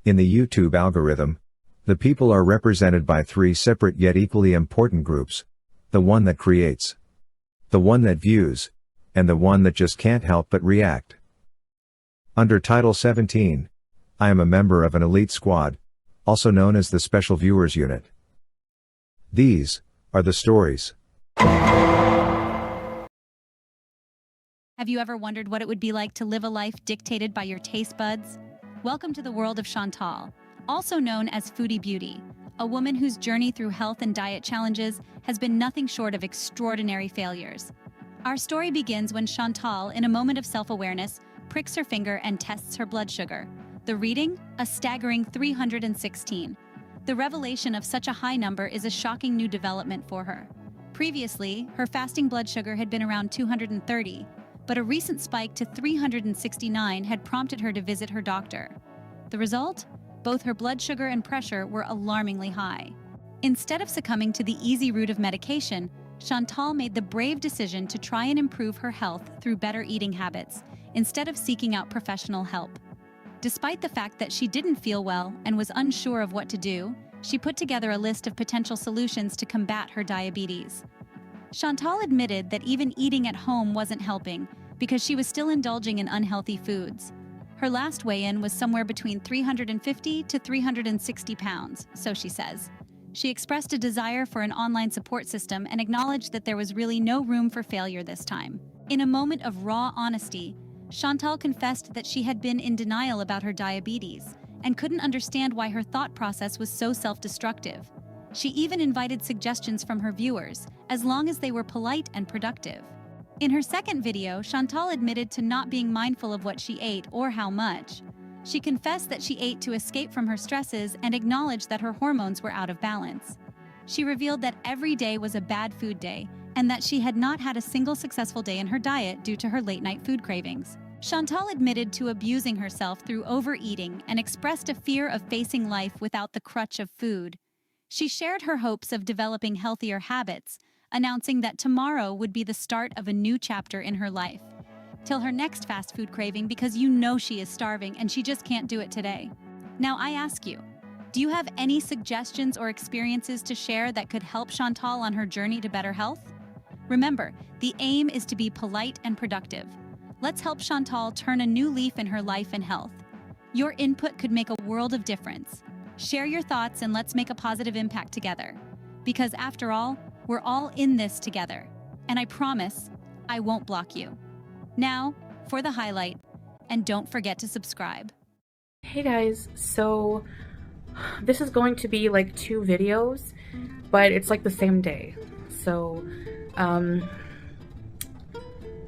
In the YouTube algorithm, the people are represented by three separate yet equally important groups: the one that creates, the one that views, and the one that just can't help but react. Under Title 17, I am a member of an elite squad, also known as the Special Viewers Unit. These are the stories. Have you ever wondered what it would be like to live a life dictated by your taste buds? Welcome to the world of Chantal, also known as Foodie Beauty, a woman whose journey through health and diet challenges has been nothing short of extraordinary failures. Our story begins when Chantal, in a moment of self-awareness, pricks her finger and tests her blood sugar. The reading? A staggering 316. The revelation of such a high number is a shocking new development for her. Previously, her fasting blood sugar had been around 230, but a recent spike to 369 had prompted her to visit her doctor. The result? Both her blood sugar and pressure were alarmingly high. Instead of succumbing to the easy route of medication, Chantal made the brave decision to try and improve her health through better eating habits, instead of seeking out professional help. Despite the fact that she didn't feel well and was unsure of what to do, she put together a list of potential solutions to combat her diabetes. Chantal admitted that even eating at home wasn't helping because she was still indulging in unhealthy foods. Her last weigh-in was somewhere between 350 to 360 pounds, so she says. She expressed a desire for an online support system and acknowledged that there was really no room for failure this time. In a moment of raw honesty, Chantal confessed that she had been in denial about her diabetes and couldn't understand why her thought process was so self-destructive. She even invited suggestions from her viewers, as long as they were polite and productive. In her second video, Chantal admitted to not being mindful of what she ate or how much. She confessed that she ate to escape from her stresses and acknowledged that her hormones were out of balance. She revealed that every day was a bad food day and that she had not had a single successful day in her diet due to her late-night food cravings. Chantal admitted to abusing herself through overeating and expressed a fear of facing life without the crutch of food. She shared her hopes of developing healthier habits, announcing that tomorrow would be the start of a new chapter in her life. Till her next fast food craving, because you know she is starving and she just can't do it today. Now I ask you, do you have any suggestions or experiences to share that could help Chantal on her journey to better health? Remember, the aim is to be polite and productive. Let's help Chantal turn a new leaf in her life and health. Your input could make a world of difference. Share your thoughts and let's make a positive impact together. Because after all, we're all in this together. And I promise, I won't block you. Now, for the highlight, and don't forget to subscribe. Hey guys, so this is going to be like 2 videos, but it's like the same day. So,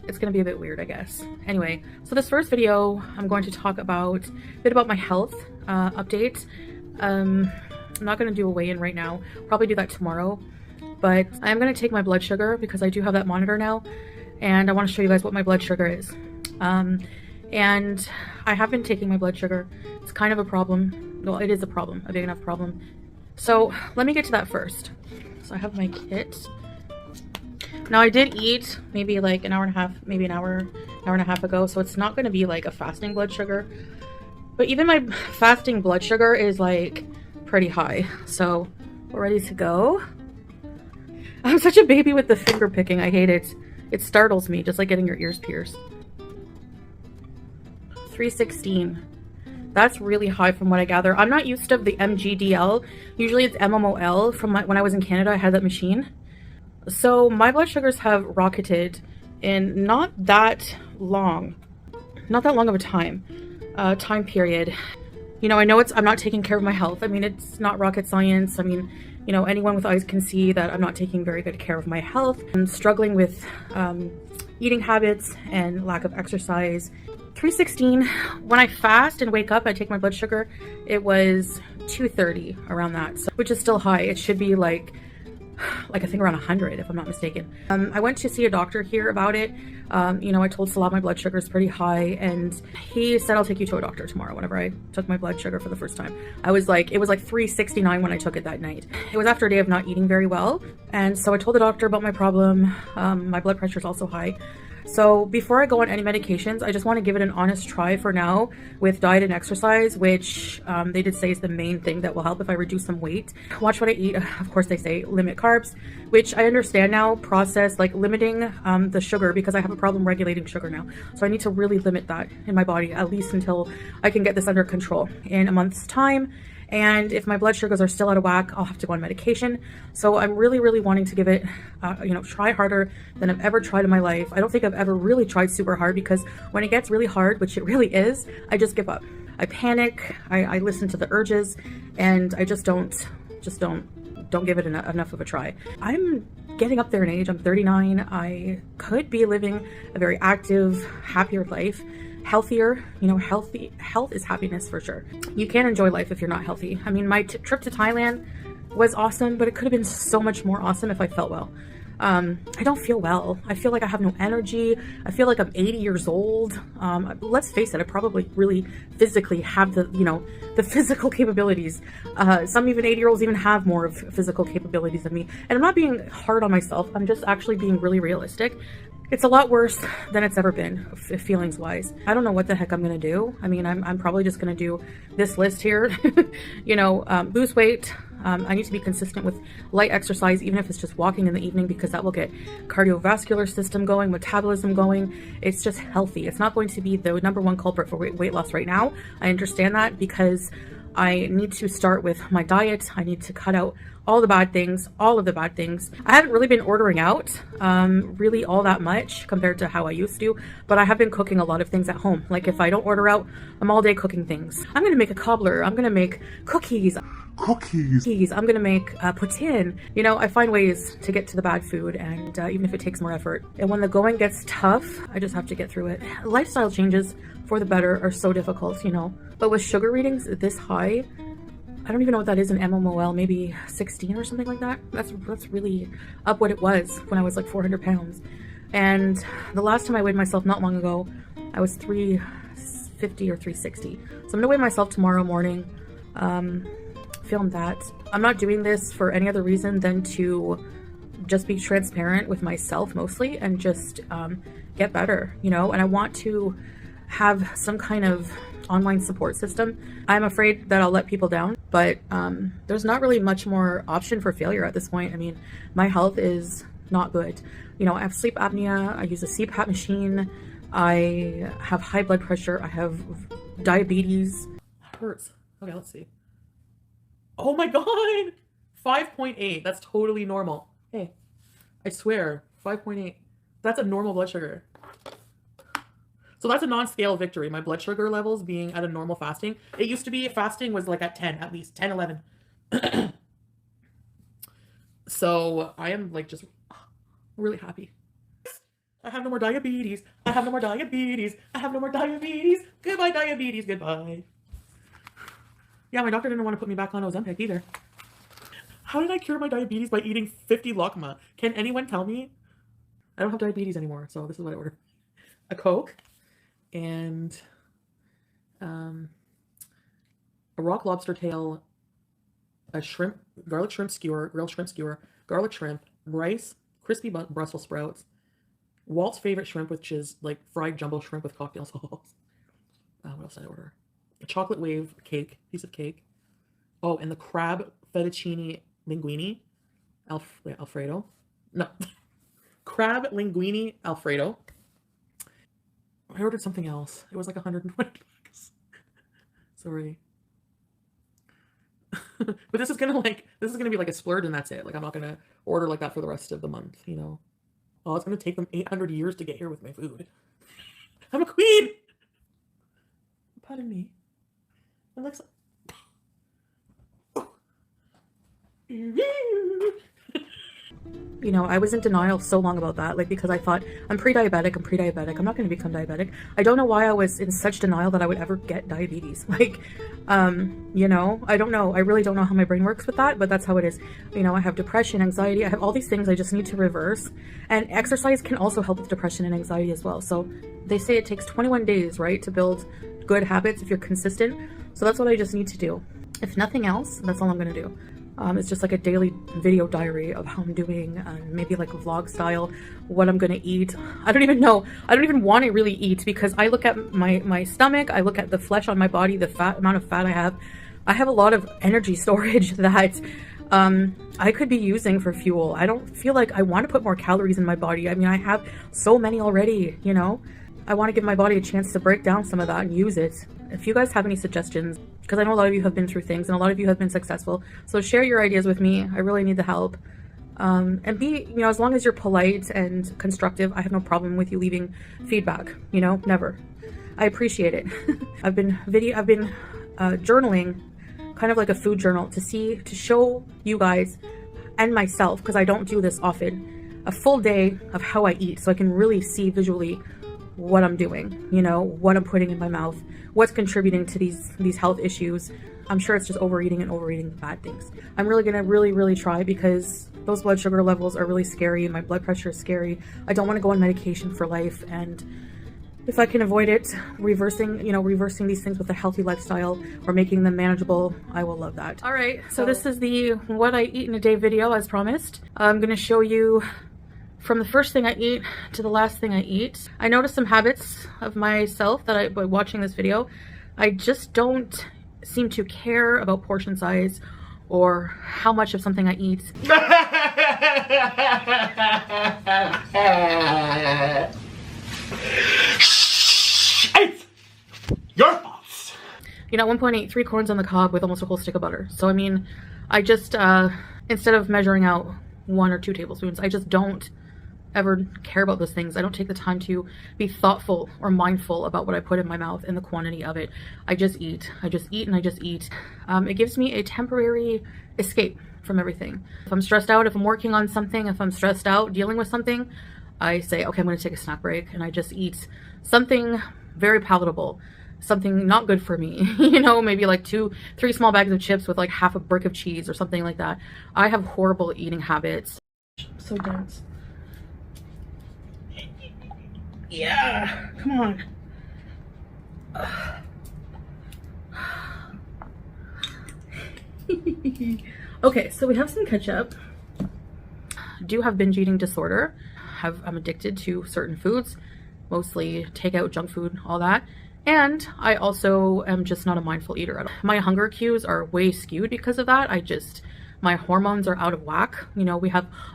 it's gonna be a bit weird, I guess. Anyway, so this first video, I'm going to talk about a bit about my health update. I'm not gonna do a weigh-in right now, probably do that tomorrow, but I'm gonna take my blood sugar because I do have that monitor now, and I want to show you guys what my blood sugar is. And I have been taking my blood sugar. It's kind of a problem. Well, it is a problem, a big enough problem. So let me get to that first. So I have my kit. Now I did eat maybe like an hour and a half, maybe an hour and a half ago, so it's not going to be like a fasting blood sugar. But even my fasting blood sugar is like pretty high. So we're ready to go. I'm such a baby with the finger picking. I hate it. It startles me, just like getting your ears pierced. 316. That's really high from what I gather. I'm not used to the MGDL. Usually it's MMOL. From when I was in Canada, I had that machine. So my blood sugars have rocketed in not that long of a time period. You know, I know I'm not taking care of my health. I mean, it's not rocket science. I mean, you know, anyone with eyes can see that I'm not taking very good care of my health. I'm struggling with eating habits and lack of exercise. 316, when I fast and wake up, I take my blood sugar, it was 230, around that, so, which is still high. It should be like I think around 100 if I'm not mistaken. I went to see a doctor here about it. You know, I told Salah my blood sugar is pretty high, and he said I'll take you to a doctor tomorrow. Whenever I took my blood sugar for the first time, it was like 369 when I took it that night. It was after a day of not eating very well, and so I told the doctor about my problem. My blood pressure is also high. So before I go on any medications, I just want to give it an honest try for now with diet and exercise, which they did say is the main thing that will help if I reduce some weight. Watch what I eat. Of course, they say limit carbs, which I understand now, process, like limiting the sugar, because I have a problem regulating sugar now. So I need to really limit that in my body, at least until I can get this under control. In a month's time, and if my blood sugars are still out of whack, I'll have to go on medication. So I'm really wanting to give it, try harder than I've ever tried in my life. I don't think I've ever really tried super hard, because when it gets really hard, which it really is, I just give up. I panic, I listen to the urges, and I just don't give it enough of a try. I'm getting up there in age. I'm 39. I could be living a very active, happier life. Healthier, health is happiness for sure. You can't enjoy life if you're not healthy. I mean, my trip to Thailand was awesome, but it could have been so much more awesome if I felt well. I don't feel well. I feel like I have no energy. I feel like I'm 80 years old. Let's face it, I probably really physically have the physical capabilities. Some even 80-year-olds even have more of physical capabilities than me. And I'm not being hard on myself. I'm just actually being really realistic. It's a lot worse than it's ever been, feelings wise. I don't know what the heck I'm gonna do. I mean, I'm probably just gonna do this list here. Lose weight. I need to be consistent with light exercise, even if it's just walking in the evening, because that will get cardiovascular system going, metabolism going. It's just healthy. It's not going to be the #1 culprit for weight loss right now. I understand that, because I need to start with my diet. I need to cut out all of the bad things. I haven't really been ordering out really all that much compared to how I used to, but I have been cooking a lot of things at home. Like if I don't order out, I'm all day cooking things. I'm gonna make a cobbler. I'm gonna make cookies. I'm gonna make poutine. I find ways to get to the bad food, and even if it takes more effort. And when the going gets tough, I just have to get through it. Lifestyle changes for the better are so difficult, But with sugar readings this high, I don't even know what that is in mmol, maybe 16 or something like that. That's really up what it was when I was like 400 pounds. And the last time I weighed myself not long ago, I was 350 or 360. So I'm gonna weigh myself tomorrow morning. Film that. I'm not doing this for any other reason than to just be transparent with myself mostly, and just get better, and I want to have some kind of online support system. I'm afraid that I'll let people down, but there's not really much more option for failure at this point. I mean, my health is not good. I have sleep apnea. I use a CPAP machine. I have high blood pressure. I have diabetes. It hurts. Okay, let's see. Oh my God, 5.8. That's totally normal. Hey, I swear, 5.8. That's a normal blood sugar. So that's a non-scale victory. My blood sugar levels being at a normal fasting. It used to be fasting was like at 10, at least 10, 11. So I am like just really happy. I have no more diabetes. I have no more diabetes. I have no more diabetes. Goodbye, diabetes. Goodbye. Yeah, my doctor didn't want to put me back on Ozempic either. How did I cure my diabetes by eating 50 lakma? Can anyone tell me? I don't have diabetes anymore, so this is what I ordered. A Coke and a rock lobster tail, a shrimp, garlic shrimp skewer, grilled shrimp skewer, garlic shrimp, rice, crispy Brussels sprouts, Walt's favorite shrimp, which is like fried jumbo shrimp with cocktail sauce. What else did I order? A chocolate wave cake, piece of cake. Oh, and the crab fettuccine linguine, Alfredo. No, crab linguine Alfredo. I ordered something else. It was like 120 bucks. Sorry. But this is gonna be like a splurge, and that's it. Like I'm not gonna order like that for the rest of the month, Oh, it's gonna take them 800 years to get here with my food. I'm a queen. Pardon me. It looks like I was in denial so long about that, because I thought I'm pre-diabetic, I'm not going to become diabetic. I don't know why I was in such denial that I would ever get diabetes. I don't know. I really don't know how my brain works with that, but that's how it is. I have depression, anxiety, I have all these things I just need to reverse. And exercise can also help with depression and anxiety as well. So they say it takes 21 days, right, to build good habits if you're consistent. So that's what I just need to do. If nothing else, that's all I'm going to do. It's just like a daily video diary of how I'm doing, maybe like a vlog style, what I'm gonna eat. I don't even know. I don't even want to really eat because I look at my stomach, I look at the flesh on my body, the amount of fat I have. I have a lot of energy storage that I could be using for fuel. I don't feel like I want to put more calories in my body. I mean, I have so many already, you know? I want to give my body a chance to break down some of that and use it. If you guys have any suggestions, because I know a lot of you have been through things and a lot of you have been successful, so share your ideas with me. I really need the help. And be, you know, as long as you're polite and constructive, I have no problem with you leaving feedback, you know, never. I appreciate it. I've been journaling, kind of like a food journal, to show you guys and myself, because I don't do this often, a full day of how I eat, so I can really see visually what I'm doing, you know, what I'm putting in my mouth, what's contributing to these health issues. I'm sure it's just overeating and overeating bad things. I'm really gonna really try, because those blood sugar levels are really scary. My blood pressure is scary. I don't want to go on medication for life, and if I can avoid it, reversing these things with a healthy lifestyle or making them manageable, I will love that. All right, so this is the what I eat in a day video, as promised. I'm gonna show you from the first thing I eat to the last thing I eat. I noticed some habits of myself that by watching this video. I just don't seem to care about portion size or how much of something I eat. It's your fault. You know, at one point I ate 3 corns on the cob with almost a whole stick of butter. So I mean, I just, instead of measuring out 1 or 2 tablespoons, I just don't ever care about those things. I don't take the time to be thoughtful or mindful about what I put in my mouth and the quantity of it. I just eat. I just eat and I just eat. It gives me a temporary escape from everything. If I'm stressed out, if I'm working on something, if I'm stressed out dealing with something, I say, okay, I'm going to take a snack break, and I just eat something very palatable, something not good for me, you know, maybe like 2-3 small bags of chips with like half a brick of cheese or something like that. I have horrible eating habits. So dense. Yeah, come on. Okay, so we have some ketchup. I do have binge eating disorder. I'm addicted to certain foods, mostly takeout, junk food, all that. And I also am just not a mindful eater at all. My hunger cues are way skewed because of that. My hormones are out of whack. You know,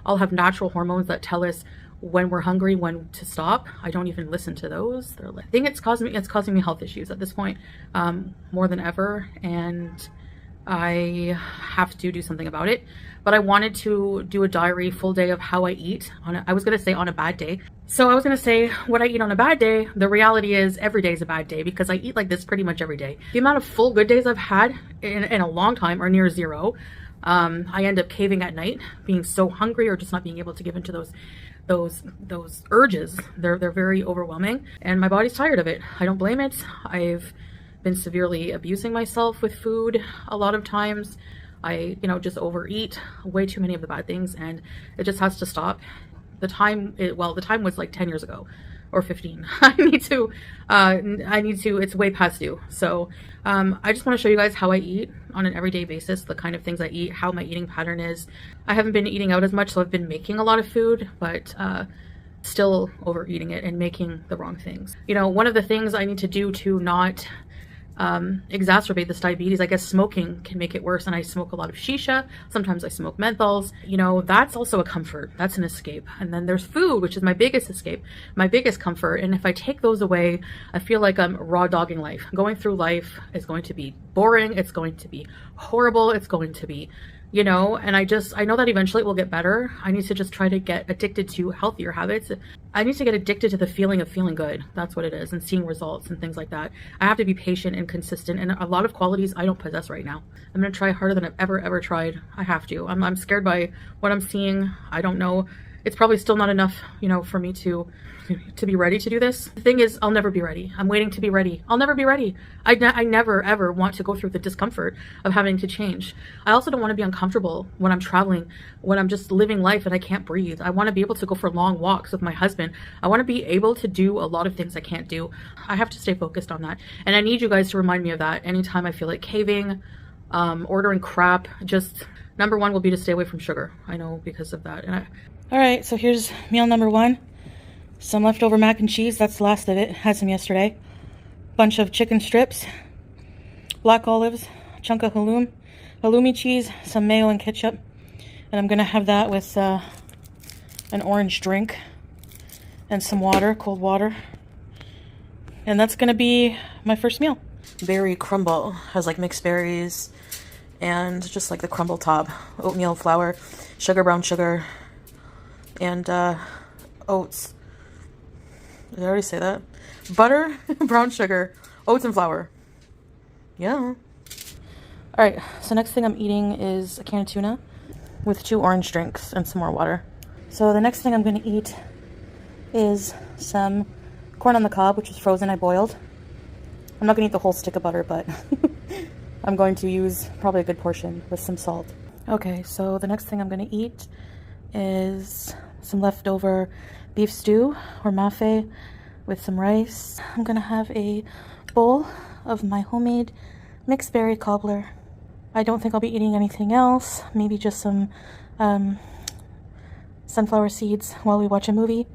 all have natural hormones that tell us when we're hungry, when to stop. I don't even listen to those. I think it's causing me health issues at this point, more than ever, and I have to do something about it. But I wanted to do a diary full day of how I eat I was gonna say on a bad day. So I was gonna say what I eat on a bad day. The reality is every day is a bad day because I eat like this pretty much every day. The amount of full good days I've had in a long time are near zero. I end up caving at night, being so hungry or just not being able to give into those urges. They're very overwhelming, and my body's tired of it. I don't blame it. I've been severely abusing myself with food a lot of times. I, just overeat way too many of the bad things, and it just has to stop. The time was like 10 years ago or 15. I need to, it's way past due. So, I just want to show you guys how I eat on an everyday basis, the kind of things I eat, how my eating pattern is. I haven't been eating out as much, so I've been making a lot of food, but, still overeating it and making the wrong things. One of the things I need to do to not exacerbate this diabetes, I guess smoking can make it worse, and I smoke a lot of shisha. Sometimes I smoke menthols. That's also a comfort. That's an escape. And then there's food, which is my biggest escape, my biggest comfort. And if I take those away, I feel like I'm raw dogging life. Going through life is going to be boring. It's going to be horrible. It's going to be, and I know that eventually it will get better. I need to just try to get addicted to healthier habits. I need to get addicted to the feeling of feeling good. That's what it is, and seeing results and things like that. I have to be patient and consistent, and a lot of qualities I don't possess right now. I'm going to try harder than I've ever tried. I have to. I'm scared by what I'm seeing. I don't know. It's probably still not enough, for me to be ready to do this. The thing is, I'll never be ready. I'm waiting to be ready. I'll never be ready. I never ever want to go through the discomfort of having to change. I also don't want to be uncomfortable when I'm traveling, when I'm just living life and I can't breathe. I want to be able to go for long walks with my husband. I want to be able to do a lot of things I can't do. I have to stay focused on that. And I need you guys to remind me of that anytime I feel like caving, ordering crap, just Number one will be to stay away from sugar. I know because of that. All right, so here's meal number one. Some leftover mac and cheese. That's the last of it. Had some yesterday. Bunch of chicken strips, black olives, a chunk of halloumi cheese, some mayo and ketchup. And I'm gonna have that with an orange drink and some water, cold water. And that's gonna be my first meal. Berry crumble has like mixed berries and just like the crumble top, oatmeal flour, sugar, brown sugar, and oats. Did I already say that? Butter, brown sugar, oats, and flour. Yeah. All right, so next thing I'm eating is a can of tuna with 2 orange drinks and some more water. So the next thing I'm gonna eat is some corn on the cob, which is frozen, I boiled. I'm not gonna eat the whole stick of butter, but I'm going to use probably a good portion with some salt. Okay, so the next thing I'm gonna eat is some leftover beef stew or mafe with some rice. I'm gonna have a bowl of my homemade mixed berry cobbler. I don't think I'll be eating anything else, maybe just some sunflower seeds while we watch a movie.